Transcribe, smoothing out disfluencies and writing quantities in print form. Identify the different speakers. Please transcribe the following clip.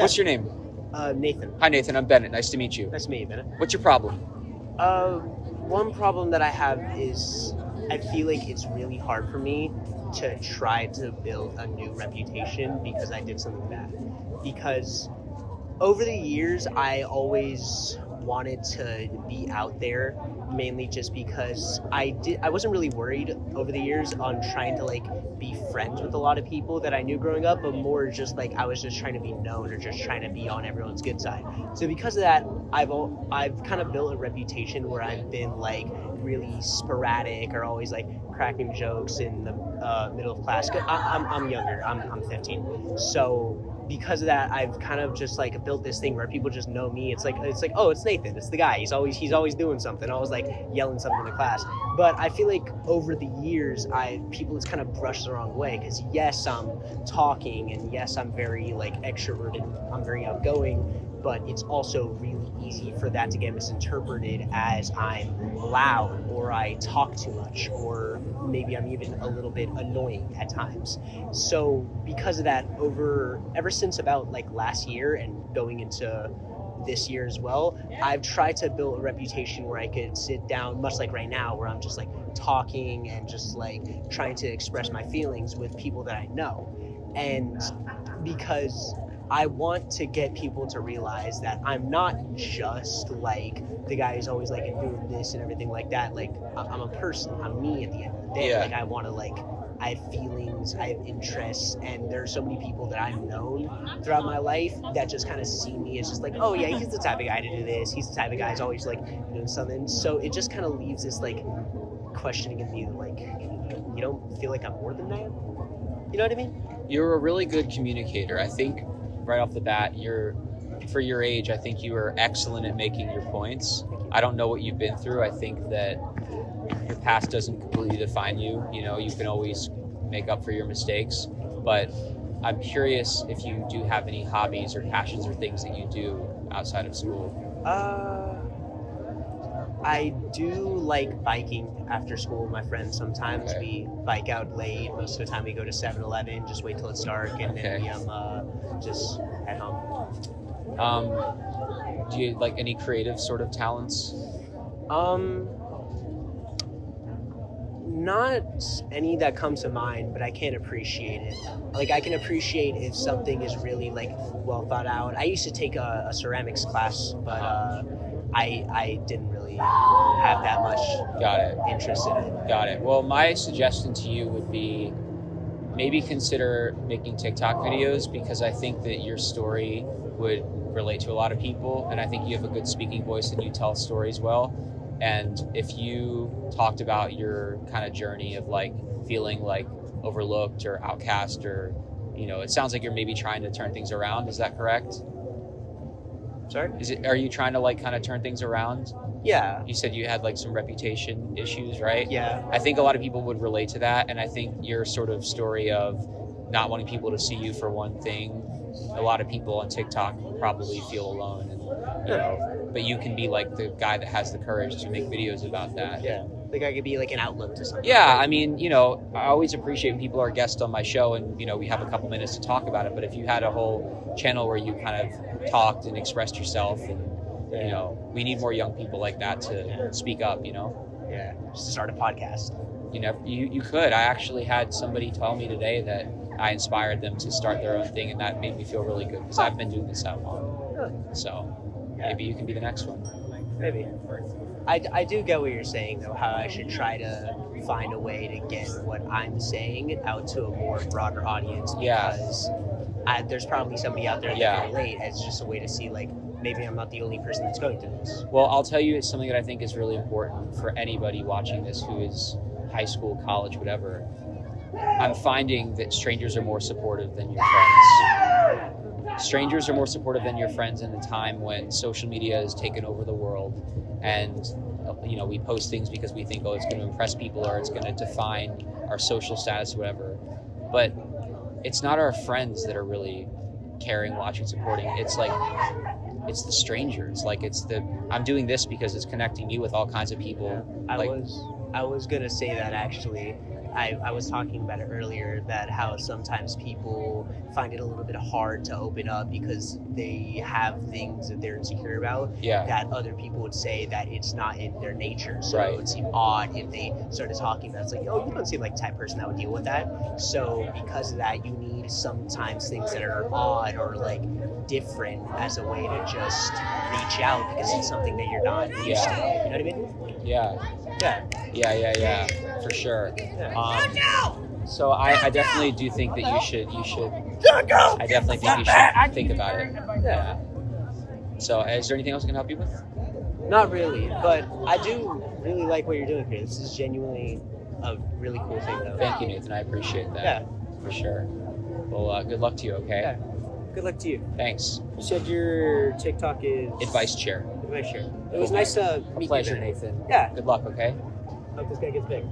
Speaker 1: What's your name?
Speaker 2: Nathan.
Speaker 1: Hi, Nathan. I'm Bennett. Nice to meet you.
Speaker 2: Nice to meet you, Bennett.
Speaker 1: What's your problem?
Speaker 2: One problem that I have is I feel like it's really hard for me to try to build a new reputation because I did something bad. Because over the years, I always wanted to be out there, mainly just because I wasn't really worried over the years on trying to like be friends with a lot of people that I knew growing up, but more just like I was just trying to be known or just trying to be on everyone's good side. So because of that, I've kind of built a reputation where I've been like really sporadic or always like cracking jokes in the middle of class. I'm younger. I'm 15. So because of that, I've kind of just like built this thing where people just know me. It's like, oh, it's Nathan. It's the guy. He's always doing something. Always like yelling something in the class. But I feel like over the years, people just kind of brushed the wrong way. Because yes, I'm talking, and yes, I'm very like extroverted. I'm very outgoing. But it's also really easy for that to get misinterpreted as I'm loud or I talk too much or maybe I'm even a little bit annoying at times. So because of that, ever since about like last year and going into this year as well, I've tried to build a reputation where I could sit down, much like right now, where I'm just like talking and just like trying to express my feelings with people that I know. And because I want to get people to realize that I'm not just like the guy who's always like doing this and everything like that. Like I'm a person. I'm me at the end of the day.
Speaker 1: Yeah.
Speaker 2: Like I want to like, I have feelings, I have interests, and there's so many people that I've known throughout my life that just kind of see me as just like, oh yeah, he's the type of guy to do this. He's the type of guy who's always like doing something. So it just kind of leaves this like questioning in me, like, you don't feel like I'm more than that? You know what I mean?
Speaker 1: You're a really good communicator. I think right off the bat, for your age, I think you are excellent at making your points. I don't know what you've been through. I think that your past doesn't completely define you. You know, you can always make up for your mistakes. But I'm curious if you do have any hobbies or passions or things that you do outside of school.
Speaker 2: I do like biking after school with my friends sometimes.
Speaker 1: Okay.
Speaker 2: We bike out late. Most of the time we go to 7-Eleven, just wait till it's dark, and then we just head home.
Speaker 1: Do you like any creative sort of talents?
Speaker 2: Not any that comes to mind, but I can appreciate it. Like I can appreciate if something is really like well thought out. I used to take a ceramics class, but I didn't really have that much interest in it.
Speaker 1: Got it. Well, my suggestion to you would be maybe consider making TikTok videos, because I think that your story would relate to a lot of people, and I think you have a good speaking voice and you tell stories well. And if you talked about your kind of journey of like feeling like overlooked or outcast, or, you know, it sounds like you're maybe trying to turn things around. Is that correct?
Speaker 2: Sorry?
Speaker 1: Are you trying to like kind of turn things around?
Speaker 2: Yeah.
Speaker 1: You said you had like some reputation issues, right?
Speaker 2: Yeah.
Speaker 1: I think a lot of people would relate to that. And I think your sort of story of not wanting people to see you for one thing, a lot of people on TikTok probably feel alone, and you know, but you can be like the guy that has the courage to make videos about that.
Speaker 2: Yeah. Like I could be like an outlet to something.
Speaker 1: Yeah, I mean, you know, I always appreciate when people are guests on my show and, you know, we have a couple minutes to talk about it. But if you had a whole channel where you kind of talked and expressed yourself, and, you know, we need more young people like that to speak up, you know?
Speaker 2: Yeah. Just start a podcast.
Speaker 1: You could. I actually had somebody tell me today that I inspired them to start their own thing, and that made me feel really good because I've been doing this that long.
Speaker 2: Really?
Speaker 1: So maybe you can be the next one.
Speaker 2: Maybe. I do get what you're saying, though, how I should try to find a way to get what I'm saying out to a more broader audience, because there's probably somebody out there that can relate. It's just a way to see, like, maybe I'm not the only person that's going through this.
Speaker 1: Well, I'll tell you, it's something that I think is really important for anybody watching this who is high school, college, whatever. I'm finding that strangers are more supportive than your friends. Strangers are more supportive than your friends in the time when social media has taken over the world, and you know, we post things because we think, oh, it's going to impress people or it's going to define our social status, whatever. But it's not our friends that are really caring, watching, supporting. It's like, it's the strangers. Like, I'm doing this because it's connecting me with all kinds of people.
Speaker 2: I was gonna say that, actually. I was talking about it earlier, that how sometimes people find it a little bit hard to open up because they have things that they're insecure about,
Speaker 1: Yeah.
Speaker 2: that other people would say that it's not in their nature. So
Speaker 1: Right.
Speaker 2: it would seem odd if they started talking about it. It's like, oh, you don't seem like the type of person that would deal with that. So because of that, you need sometimes things that are odd or like different as a way to just reach out because it's something that you're not used to. You know what I mean?
Speaker 1: Yeah.
Speaker 2: Yeah.
Speaker 1: For sure.
Speaker 2: Yeah.
Speaker 1: So I definitely do think that you should. I definitely think you should think about it. Yeah. So, is there anything else I can help you with?
Speaker 2: Not really, but I do really like what you're doing here. This is genuinely a really cool thing, though.
Speaker 1: Thank you, Nathan. I appreciate that.
Speaker 2: Yeah.
Speaker 1: For sure. Well, good luck to you. Okay.
Speaker 2: Yeah. Good luck to you.
Speaker 1: Thanks.
Speaker 2: You said your TikTok is
Speaker 1: Advice chair.
Speaker 2: Advice Chair. It was nice to
Speaker 1: A
Speaker 2: meet
Speaker 1: pleasure,
Speaker 2: you.
Speaker 1: Nathan.
Speaker 2: Yeah.
Speaker 1: Good luck. Okay.
Speaker 2: Hope this guy gets big.